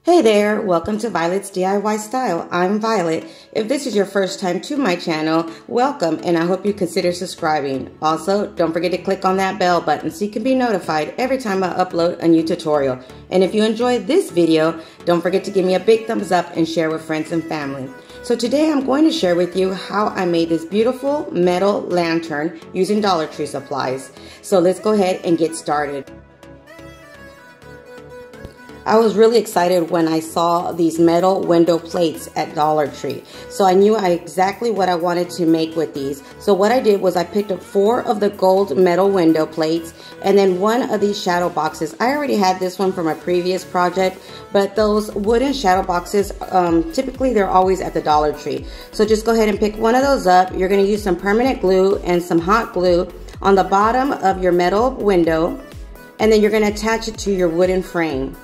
Hey there, welcome to Violet's DIY Style. I'm Violet. If this is your first time to my channel, welcome and I hope you consider subscribing. Also, don't forget to click on that bell button so you can be notified every time I upload a new tutorial. And if you enjoyed this video, don't forget to give me a big thumbs up and share with friends and family. So today I'm going to share with you how I made this beautiful metal lantern using Dollar Tree supplies. So let's go ahead and get started. I was really excited when I saw these metal window plates at Dollar Tree. So I knew exactly what I wanted to make with these. So what I did was I picked up 4 of the gold metal window plates and then 1 of these shadow boxes. I already had this one from a previous project, but those wooden shadow boxes, typically they're always at the Dollar Tree. So just go ahead and pick 1 of those up. You're going to use some permanent glue and some hot glue on the bottom of your metal window, and then you're going to attach it to your wooden frame.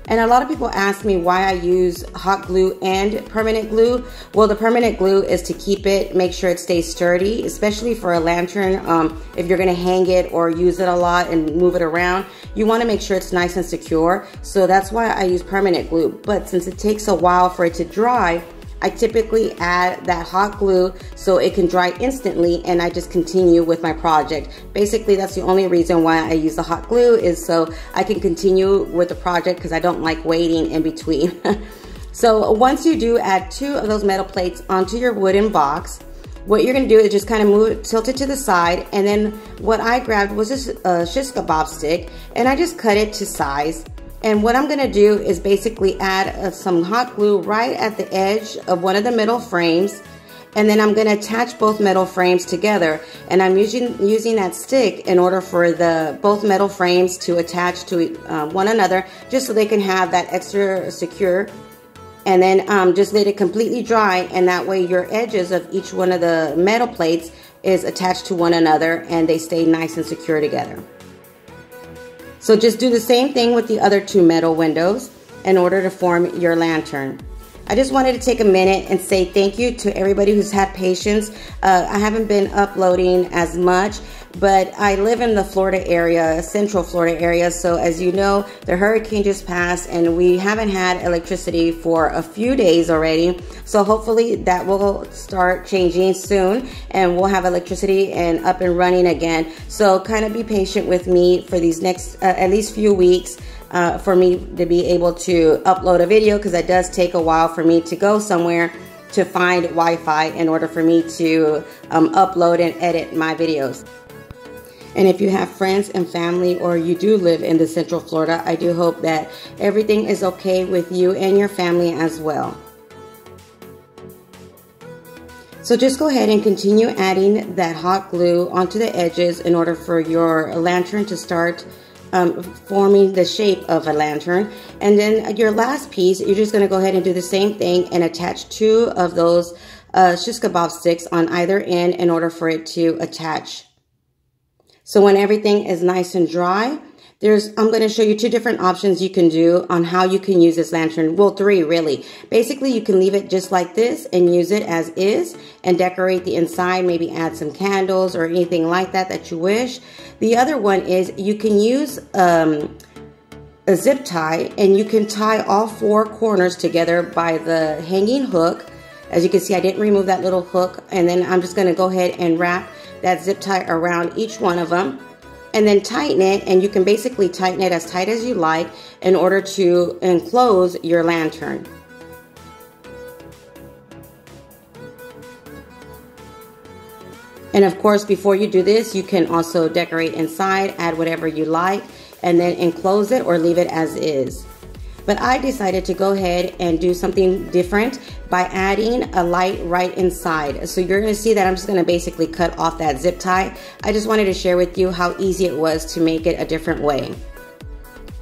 And a lot of people ask me why I use hot glue and permanent glue. Well, the permanent glue is to keep it, make sure it stays sturdy, especially for a lantern. If you're gonna hang it or use it a lot and move it around, you wanna make sure it's nice and secure. So that's why I use permanent glue. But since it takes a while for it to dry, I typically add that hot glue so it can dry instantly and I just continue with my project. Basically, that's the only reason why I use the hot glue, is so I can continue with the project because I don't like waiting in between. So once you do add 2 of those metal plates onto your wooden box, what you're gonna do is just kind of move it, tilt it to the side, and then what I grabbed was this shish kebab stick and I just cut it to size. And what I'm gonna do is basically add some hot glue right at the edge of one of the metal frames. And then I'm gonna attach both metal frames together. And I'm using that stick in order for both metal frames to attach to one another, just so they can have that extra secure. And then just let it completely dry, and that way your edges of each one of the metal plates is attached to one another and they stay nice and secure together. So just do the same thing with the other 2 metal windows in order to form your lantern. I just wanted to take a minute and say thank you to everybody who's had patience. I haven't been uploading as much, but I live in the Florida area, central Florida area. So as you know, the hurricane just passed and we haven't had electricity for a few days already. So hopefully that will start changing soon and we'll have electricity and up and running again. So kind of be patient with me for these next at least few weeks. For me to be able to upload a video, because it does take a while for me to go somewhere to find Wi-Fi in order for me to upload and edit my videos. And if you have friends and family, or you do live in the Central Florida, I do hope that everything is okay with you and your family as well. So just go ahead and continue adding that hot glue onto the edges in order for your lantern to start forming the shape of a lantern. And then your last piece, you're just going to go ahead and do the same thing and attach 2 of those shish kebab sticks on either end in order for it to attach. So when everything is nice and dry, I'm going to show you 2 different options you can do on how you can use this lantern. Well, 3 really. Basically, you can leave it just like this and use it as is and decorate the inside, maybe add some candles or anything like that you wish. The other one is you can use a zip tie, and you can tie all 4 corners together by the hanging hook. As you can see, I didn't remove that little hook, and then I'm just going to go ahead and wrap that zip tie around each one of them. And then tighten it, and you can basically tighten it as tight as you like in order to enclose your lantern. And of course, before you do this, you can also decorate inside, add whatever you like, and then enclose it or leave it as is. But I decided to go ahead and do something different by adding a light right inside. So you're gonna see that I'm just gonna basically cut off that zip tie. I just wanted to share with you how easy it was to make it a different way.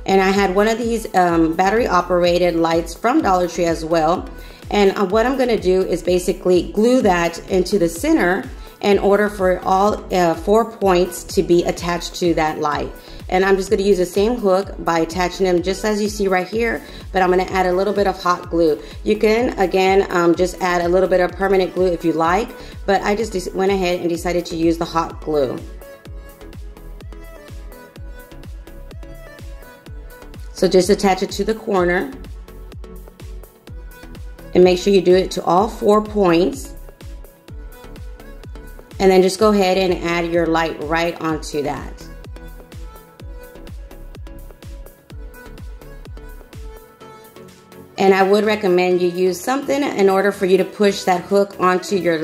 And I had one of these battery operated lights from Dollar Tree as well. And what I'm gonna do is basically glue that into the center in order for all 4 points to be attached to that light. And I'm just going to use the same hook by attaching them just as you see right here, but I'm going to add a little bit of hot glue. You can, again, just add a little bit of permanent glue if you like, but I just went ahead and decided to use the hot glue. So just attach it to the corner. And make sure you do it to all 4 points. And then just go ahead and add your light right onto that. And I would recommend you use something in order for you to push that hook onto your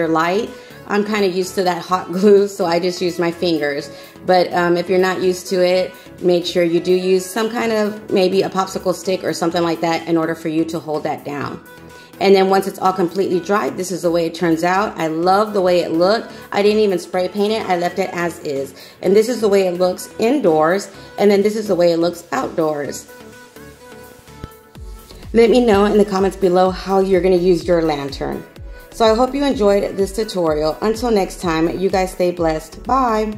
light. I'm kind of used to that hot glue, so I just use my fingers. But if you're not used to it, make sure you do use some kind of, maybe a popsicle stick or something like that in order for you to hold that down. And then once it's all completely dried, this is the way it turns out. I love the way it looked. I didn't even spray paint it. I left it as is. And this is the way it looks indoors. And then this is the way it looks outdoors. Let me know in the comments below how you're going to use your lantern. So I hope you enjoyed this tutorial. Until next time, you guys stay blessed. Bye.